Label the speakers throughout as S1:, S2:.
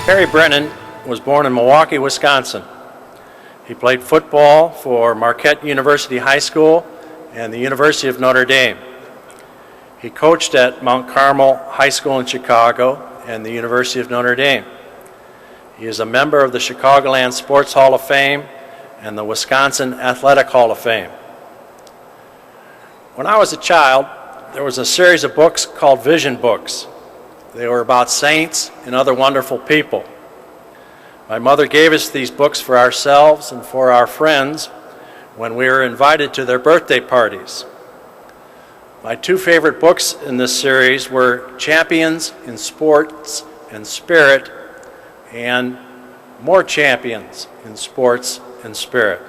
S1: Terry Brennan was born in Milwaukee, Wisconsin. He played football for Marquette University High School and the University of Notre Dame. He coached at Mount Carmel High School in Chicago and the University of Notre Dame. He is a member of the Chicagoland Sports Hall of Fame and the Wisconsin Athletic Hall of Fame. When I was a child, there was a series of books called Vision Books. They were about saints and other wonderful people. My mother gave us these books for ourselves and for our friends when we were invited to their birthday parties. My two favorite books in this series were Champions in Sports and Spirit and More Champions in Sports and Spirit.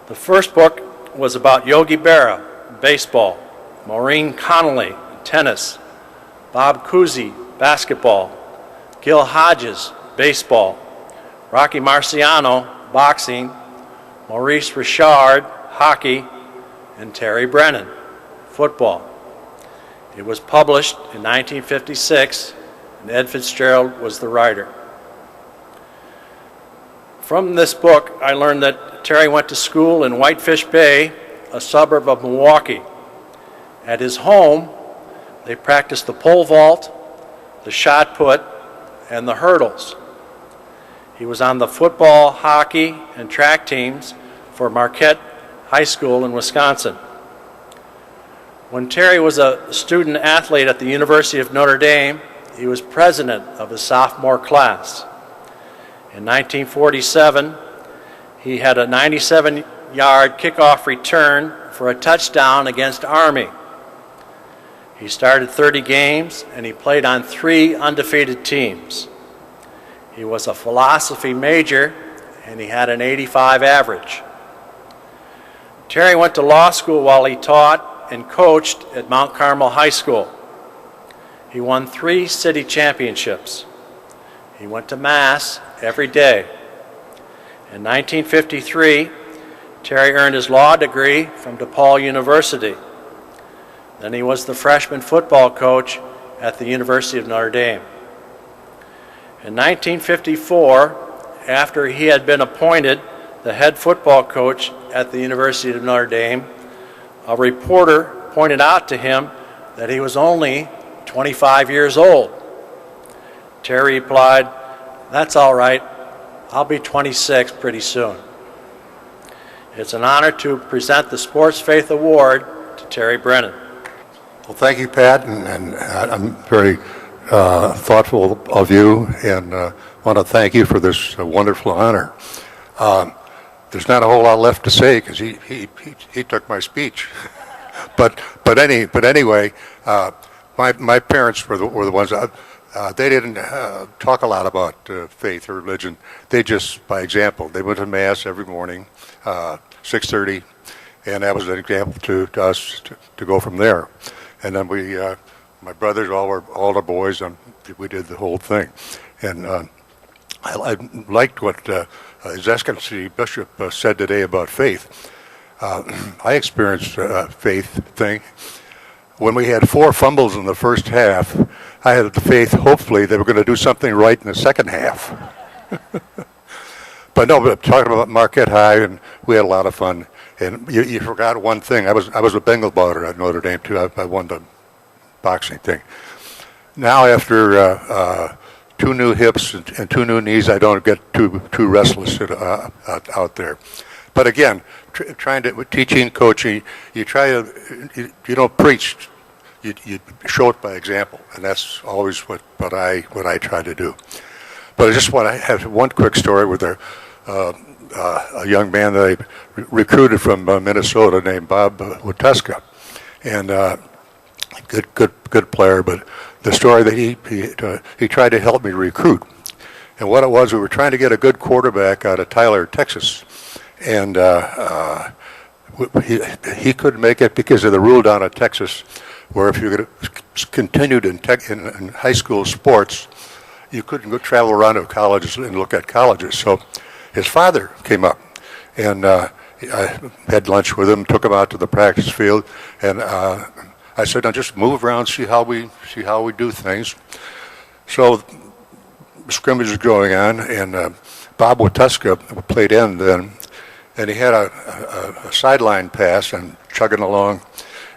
S1: The first book was about Yogi Berra, baseball, Maureen Connolly, tennis, Bob Cousy, basketball, Gil Hodges, baseball, Rocky Marciano, boxing, Maurice Richard, hockey, and Terry Brennan, football. It was published in 1956, and Ed Fitzgerald was the writer. From this book, I learned that Terry went to school in Whitefish Bay, a suburb of Milwaukee. At his home, they practiced the pole vault, the shot put, and the hurdles. He was on the football, hockey, and track teams for Marquette High School in Wisconsin. When Terry was a student athlete at the University of Notre Dame, he was president of his sophomore class. In 1947, he had a 97-yard kickoff return for a touchdown against Army. He started 30 games, and he played on 3 undefeated teams. He was a philosophy major, and he had an 85 average. Terry went to law school while he taught and coached at Mount Carmel High School. He won 3 city championships. He went to Mass every day. In 1953, Terry earned his law degree from DePaul University. Then he was the freshman football coach at the University of Notre Dame. In 1954, after he had been appointed the head football coach at the University of Notre Dame, a reporter pointed out to him that he was only 25 years old. Terry replied, "That's all right. I'll be 26 pretty soon." It's an honor to present the Sports Faith Award to Terry Brennan.
S2: Well, thank you, Pat, and I'm very thoughtful of you, and want to thank you for this wonderful honor. There's not a whole lot left to say because he took my speech, but anyway, my parents were the ones. They didn't talk a lot about faith or religion. They just, by example, they went to Mass every morning, 6:30, and that was an example to us to go from there. And then we, my brothers, all the boys, we did the whole thing. And I liked what His Excellency Bishop said today about faith. I experienced a faith thing. When we had 4 fumbles in the first half, I had the faith, hopefully, they were going to do something right in the second half. But talking about Marquette High, and we had a lot of fun. And you forgot one thing. I was a Bengal boxer at Notre Dame too. I won the boxing thing. Now after 2 new hips and 2 new knees, I don't get too restless out there. But again, teaching, coaching, you don't preach. You show it by example, and that's always what I try to do. But I just want to have one quick story with a young man that I recruited from Minnesota named Bob Watuska, and good player. But the story that he tried to help me recruit, and what it was, we were trying to get a good quarterback out of Tyler, Texas, and he couldn't make it because of the rule down in Texas, where if you continued in high school sports, you couldn't go travel around to colleges and look at colleges. So his father came up, and I had lunch with him, took him out to the practice field, and I said, "Now just move around, see how we do things." So scrimmage was going on, and Bob Watuska played end then, and he had a sideline pass and chugging along,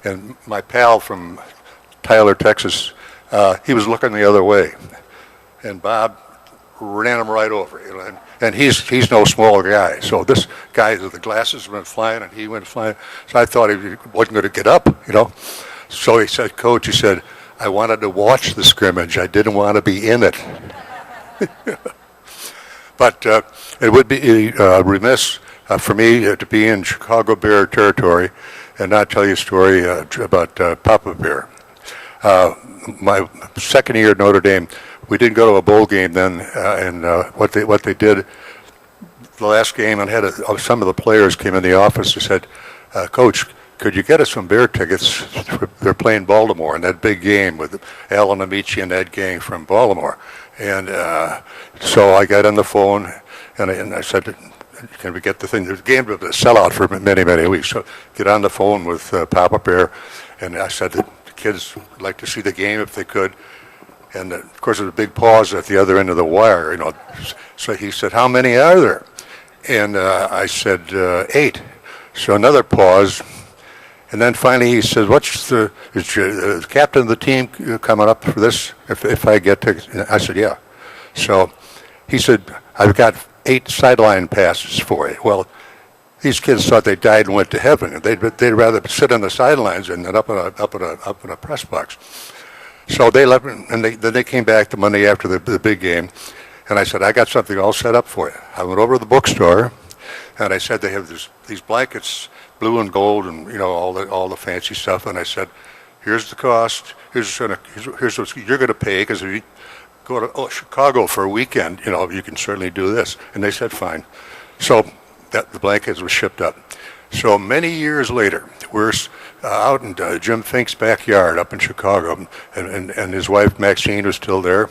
S2: and my pal from Tyler, Texas, he was looking the other way, and Bob ran him right over, and he's no small guy. So this guy, the glasses went flying, and he went flying. So I thought he wasn't going to get up, So he said, Coach, he said, I wanted to watch the scrimmage. I didn't want to be in it. But it would be remiss for me to be in Chicago Bear territory and not tell you a story about Papa Bear. My second year at Notre Dame, we didn't go to a bowl game then, and what they did the last game, and some of the players came in the office and said, Coach, could you get us some Bear tickets? They're playing Baltimore in that big game with Alan Amici and Ed Gang from Baltimore. And so I got on the phone, and I said, can we get the thing? The game was a sellout for many, many weeks. So get on the phone with Papa Bear, and I said that the kids would like to see the game if they could. And of course, there's a big pause at the other end of the wire, So he said, how many are there? And I said, 8. So another pause. And then finally he said, is the captain of the team coming up for this if I get to? I said, yeah. So he said, I've got 8 sideline passes for you. Well, these kids thought they died and went to heaven. They'd rather sit on the sidelines than up in a press box. So they left, and then they came back the Monday after the big game, and I said, I got something all set up for you. I went over to the bookstore, and I said, they have these blankets, blue and gold, and all the fancy stuff. And I said, here's the cost. Here's what you're going to pay, because if you go to Chicago for a weekend, you can certainly do this. And they said, fine. So the blankets were shipped up. So many years later, we're out in Jim Fink's backyard up in Chicago, and his wife Maxine was still there.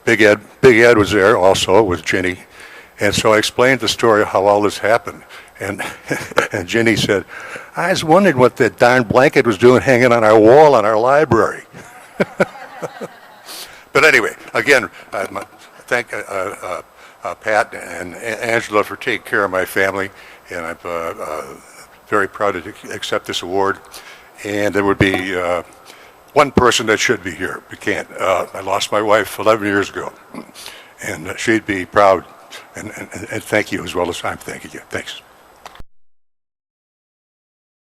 S2: Big Ed was there also with Ginny. And so I explained the story of how all this happened. And and Ginny said, I was wondering what that darn blanket was doing hanging on our wall in our library. But anyway, again, thank Pat and Angela for taking care of my family, and I'm very proud to accept this award. And there would be one person that should be here. We can't. I lost my wife 11 years ago, and she'd be proud. And thank you as well as I'm thanking you. Thanks.